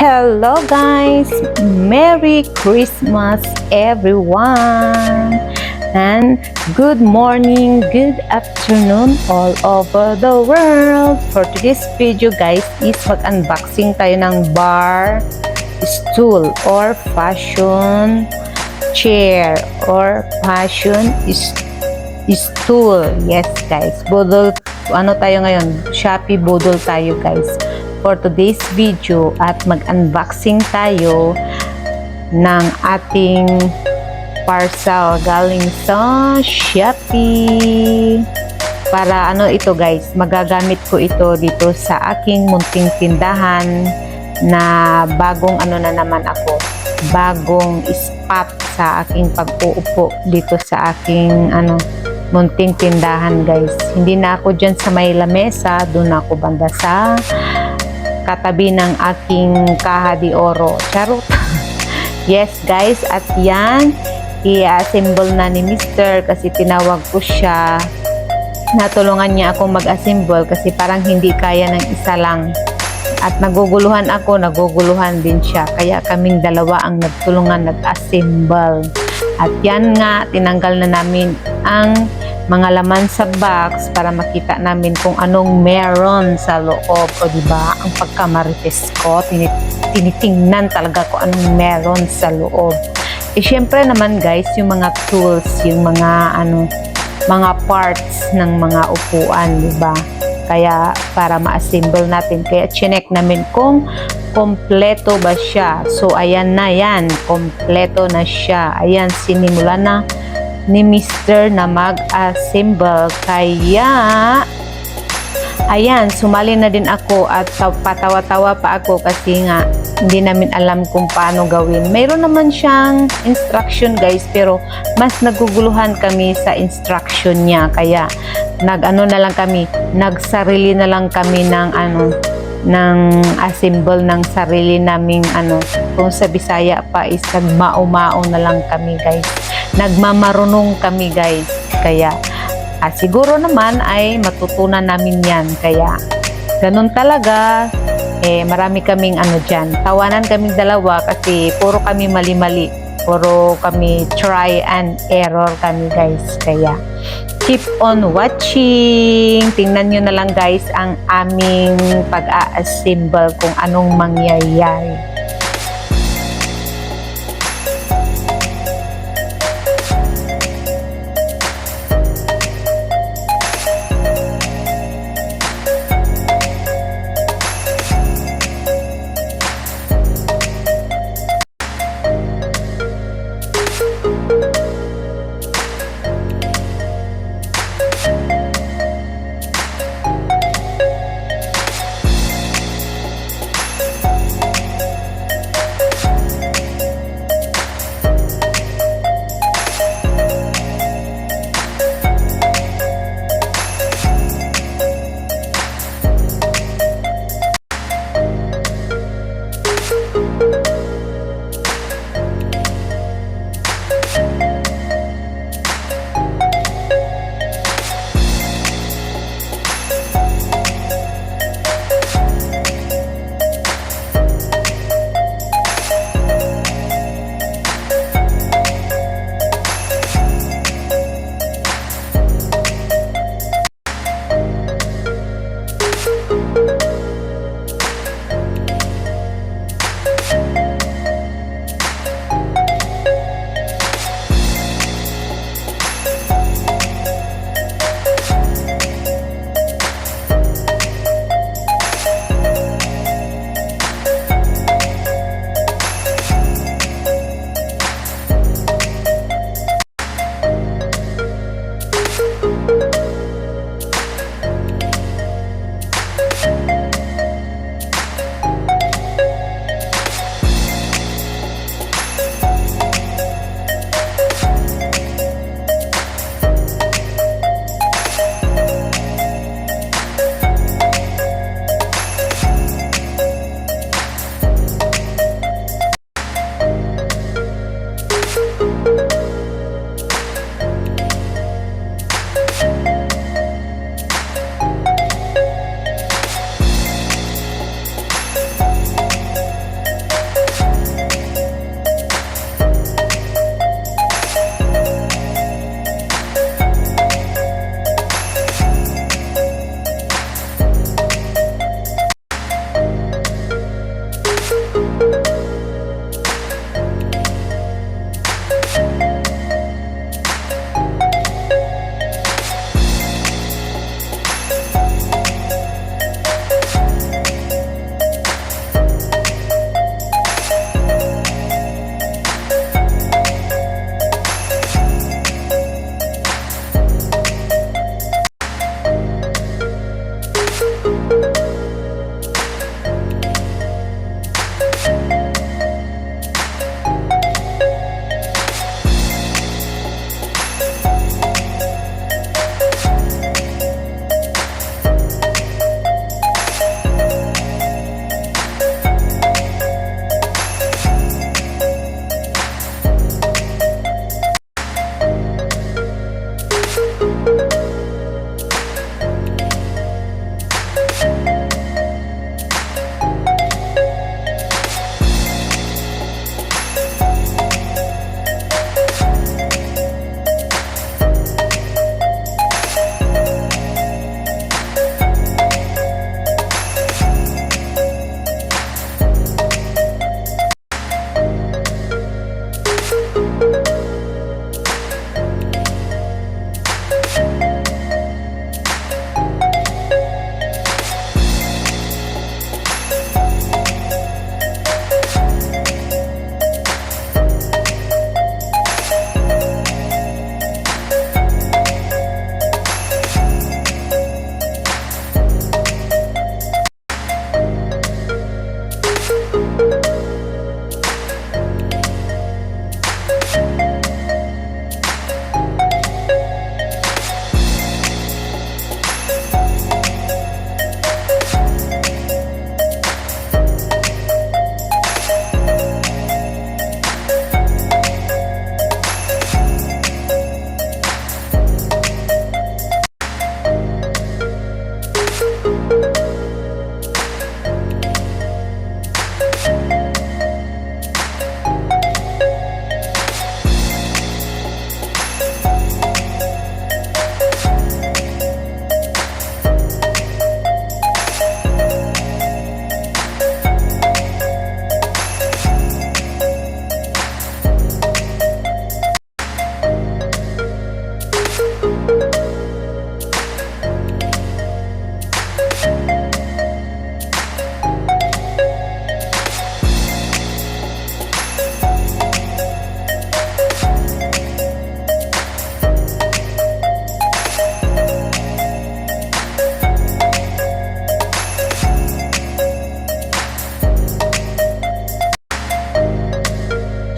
Hello guys! Merry Christmas everyone! And good morning, good afternoon all over the world! For today's video guys is mag-unboxing tayo ng bar stool or fashion chair or fashion stool. Yes guys, budol ano tayo ngayon? Shopee budol tayo guys for today's video at mag-unboxing tayo ng ating parcel galing sa Shopee. Para ano ito guys, magagamit ko ito dito sa aking munting tindahan na bagong ano na naman ako, bagong spot sa aking pag-uupo dito sa aking munting tindahan guys. Hindi na ako dyan sa may lamesa, doon ako banda sa katabi ng aking kaha de oro. Charot. Yes guys, at yan i-assemble na ni Mr. kasi tinawag ko siya, natulungan niya ako mag-assemble kasi parang hindi kaya ng isa lang at naguguluhan ako, naguguluhan din siya, kaya kaming dalawa ang nagtulungan nag-assemble. At yan nga, tinanggal na namin ang mga laman sa box para makita namin kung anong meron sa loob. O diba, ang pagkamarites ko, tinitingnan talaga ko anong meron sa loob. Eh syempre naman guys, yung mga tools, yung mga mga parts ng mga upuan, diba? Kaya para ma-assemble natin, kaya chinek namin kung kompleto ba siya. So ayan na yan, kompleto na siya. Ayan, sinimula na ni Mr. na mag-assemble. Kaya ayan, sumali na din ako at patawa-tawa pa ako kasi nga hindi namin alam kung paano gawin. Mayroon naman siyang instruction guys, pero mas naguguluhan kami sa instruction niya. Kaya nag-ano na lang kami, nagsarili na lang kami ng ng assemble ng sarili naming kung sa Bisaya pa is nagmao-mao na lang kami guys, nagmamarunong kami guys. Kaya siguro naman ay matutunan namin yan. Kaya ganun talaga, marami kaming dyan, tawanan kaming dalawa kasi puro kami mali-mali, puro kami try and error kami guys. Kaya keep on watching. Tingnan nyo na lang guys ang aming pag-a-assemble kung anong mangyayari.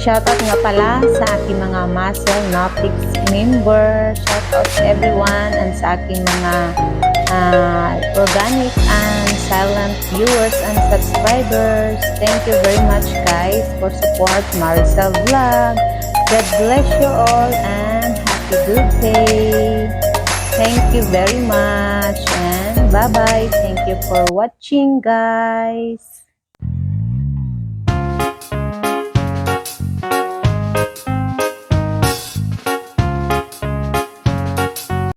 Shoutout nga pala sa aking mga Muscle Nautics member. Shoutout to everyone and sa aking mga organic and silent viewers and subscribers. Thank you very much guys for support Maricel Vlog. God bless you all and happy good day. Thank you very much and bye-bye. Thank you for watching guys.